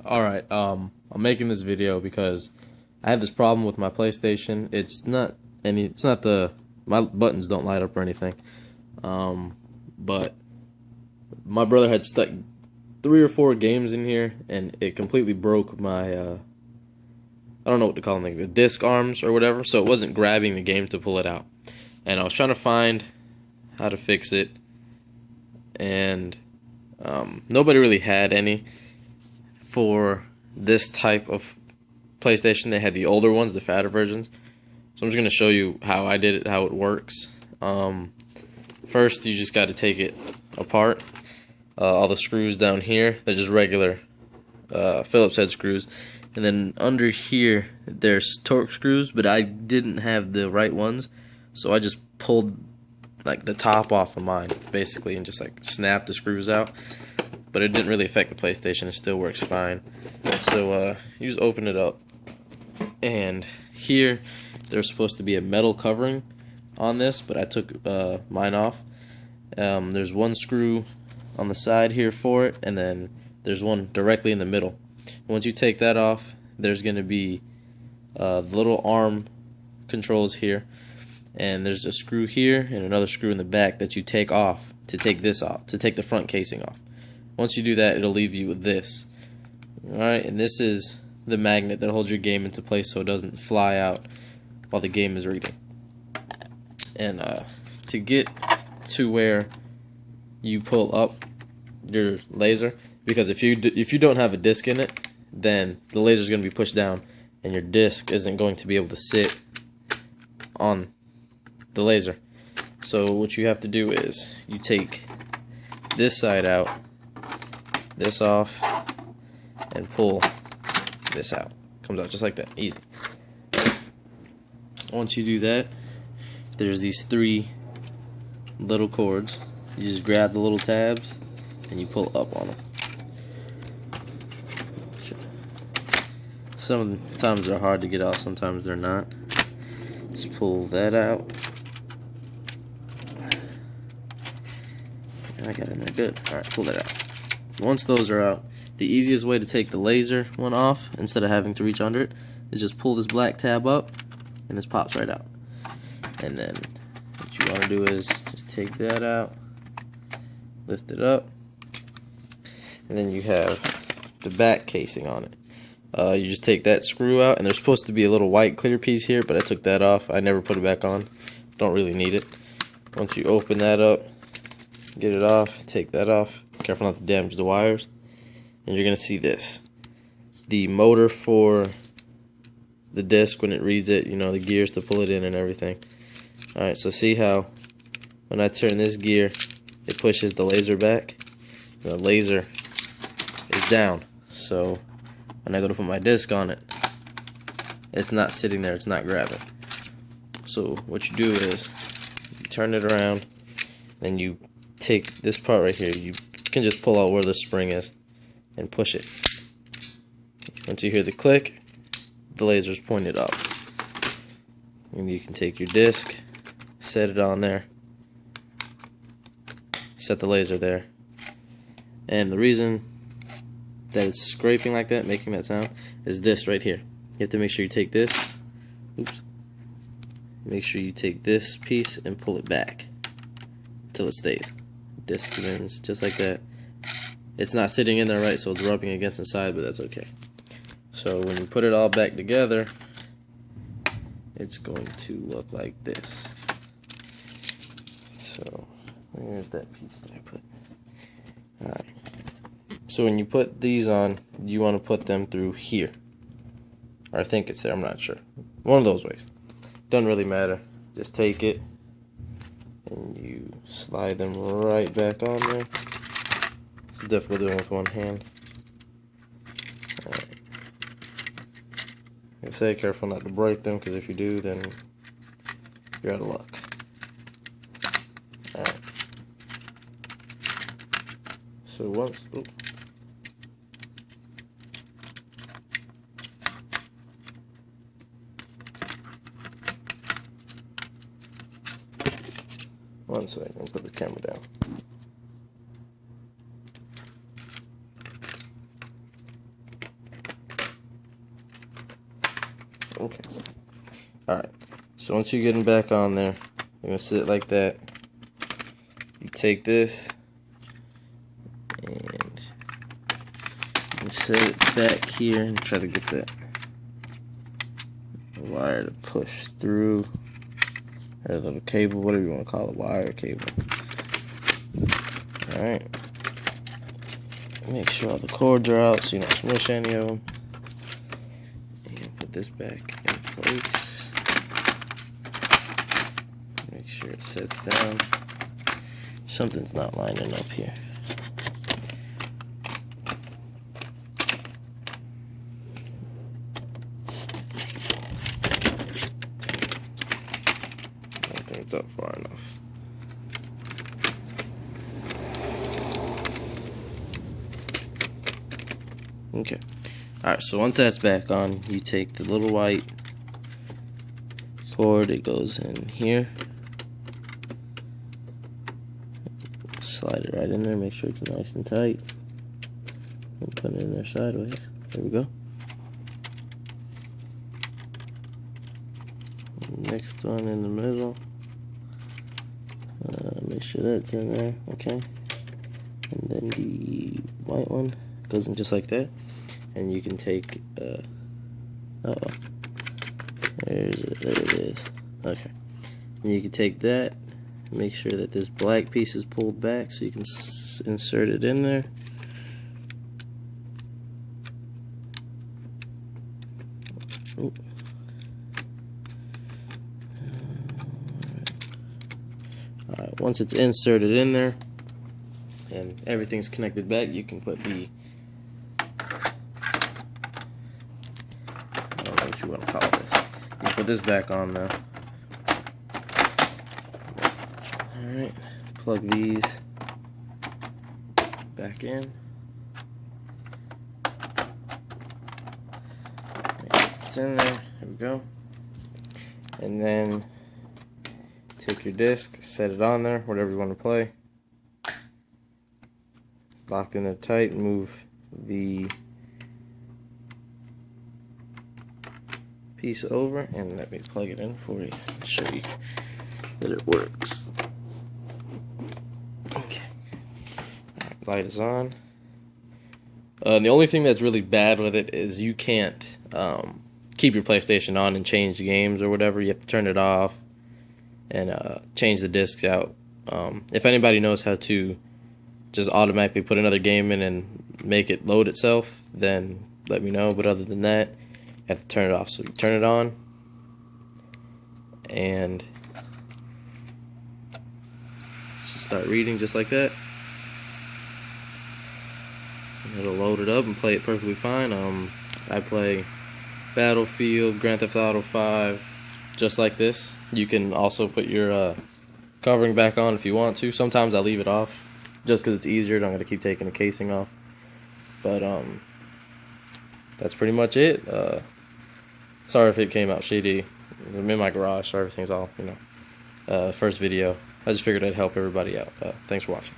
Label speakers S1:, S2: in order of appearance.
S1: Alright, I'm making this video because I have this problem with my PlayStation. My buttons don't light up or anything. But my brother had stuck 3 or 4 games in here and it completely broke my, I don't know what to call them, like the disc arms or whatever, so it wasn't grabbing the game to pull it out. And I was trying to find how to fix it, and nobody really had any for this type of PlayStation. They had the older ones, the fatter versions. So I'm just going to show you how I did it, how it works. First, you just got to take it apart. All the screws down here, they're just regular Phillips head screws. And then under here, there's Torx screws, but I didn't have the right ones. So I just pulled like the top off of mine, basically, and just like snapped the screws out. But it didn't really affect the PlayStation. It still works fine. So you just open it up, and here there's supposed to be a metal covering on this, but I took mine off. There's one screw on the side here for it, and then there's one directly in the middle. Once you take that off, there's going to be the little arm controls here, and there's a screw here and another screw in the back that you take off to take this off, to take the front casing off. Once you do that, it'll leave you with this. Alright, and this is the magnet that holds your game into place so it doesn't fly out while the game is reading. And to get to where you pull up your laser, because if you don't have a disc in it, then the laser is going to be pushed down and your disc isn't going to be able to sit on the laser. So what you have to do is you take this side out, this off, and pull this out. Comes out just like that, easy. Once you do that, there's these 3 little cords. You just grab the little tabs and you pull up on them. Sometimes they're hard to get out, sometimes they're not. Just pull that out. I got in there good. Alright, pull that out. Once those are out, the easiest way to take the laser one off, instead of having to reach under it, is just pull this black tab up, and this pops right out. And then what you want to do is just take that out, lift it up, and then you have the back casing on it. You just take that screw out, and there's supposed to be a little white clear piece here, but I took that off. I never put it back on. Don't really need it. Once you open that up, get it off, take that off. Careful not to damage the wires. And you're going to see this. The motor for the disc when it reads it, you know, the gears to pull it in and everything. Alright, so see how when I turn this gear, it pushes the laser back. The laser is down. So when I go to put my disc on it, it's not sitting there, it's not grabbing. So what you do is you turn it around, then you take this part right here. You can just pull out where the spring is and push it. Once you hear the click, the laser's pointed up. And you can take your disc, set it on there, set the laser there. And the reason that it's scraping like that, making that sound, is this right here. You have to make sure you take this, make sure you take this piece and pull it back until it stays. Disc spins just like that. It's not sitting in there right, so it's rubbing against the side, but that's okay. So when you put it all back together, it's going to look like this. So where's that piece that I put? Alright. So when you put these on, you want to put them through here. Or I think it's there, I'm not sure. One of those ways. Doesn't really matter. Just take it and you slide them right back on there. It's difficult doing with one hand. Alright. Like I say, careful not to break them, because if you do, then you're out of luck. Alright. So once, one second, put the camera down. Okay. Alright. So once you get them back on there, you're going to sit like that. You take this and you set it back here and try to get that wire to push through, or a little cable, whatever you want to call it, wire or cable. Alright. Make sure all the cords are out so you don't smush any of them. And put this back in place. Make sure it sets down. Something's not lining up here. I don't think it's up far enough. Okay. Alright, so once that's back on, you take the little white cord, it goes in here. Slide it right in there, make sure it's nice and tight. And put it in there sideways. There we go. Next one in the middle. Make sure that's in there, okay. And then the white one goes in just like that. And you can take, there it is. Okay. And you can take that, make sure that this black piece is pulled back so you can insert it in there. Alright, once it's inserted in there and everything's connected back, you can put the, I don't know what you want to call this. You put this back on now. Alright, plug these back in. It's in there. There we go. And then take your disc, set it on there, whatever you want to play. Lock in there tight, move the piece over, and let me plug it in for you and show you that it works. Okay. Alright, light is on. The only thing that's really bad with it is you can't keep your PlayStation on and change games or whatever. You have to turn it off and change the discs out. If anybody knows how to just automatically put another game in and make it load itself, then let me know. But other than that, you have to turn it off. So you turn it on, and just start reading just like that. And it'll load it up and play it perfectly fine. I play Battlefield, Grand Theft Auto 5, just like this. You can also put your covering back on if you want to. Sometimes I leave it off just because it's easier. I'm going to keep taking the casing off. But that's pretty much it. Sorry if it came out shitty. I'm in my garage, so everything's all, first video. I just figured I'd help everybody out. Thanks for watching.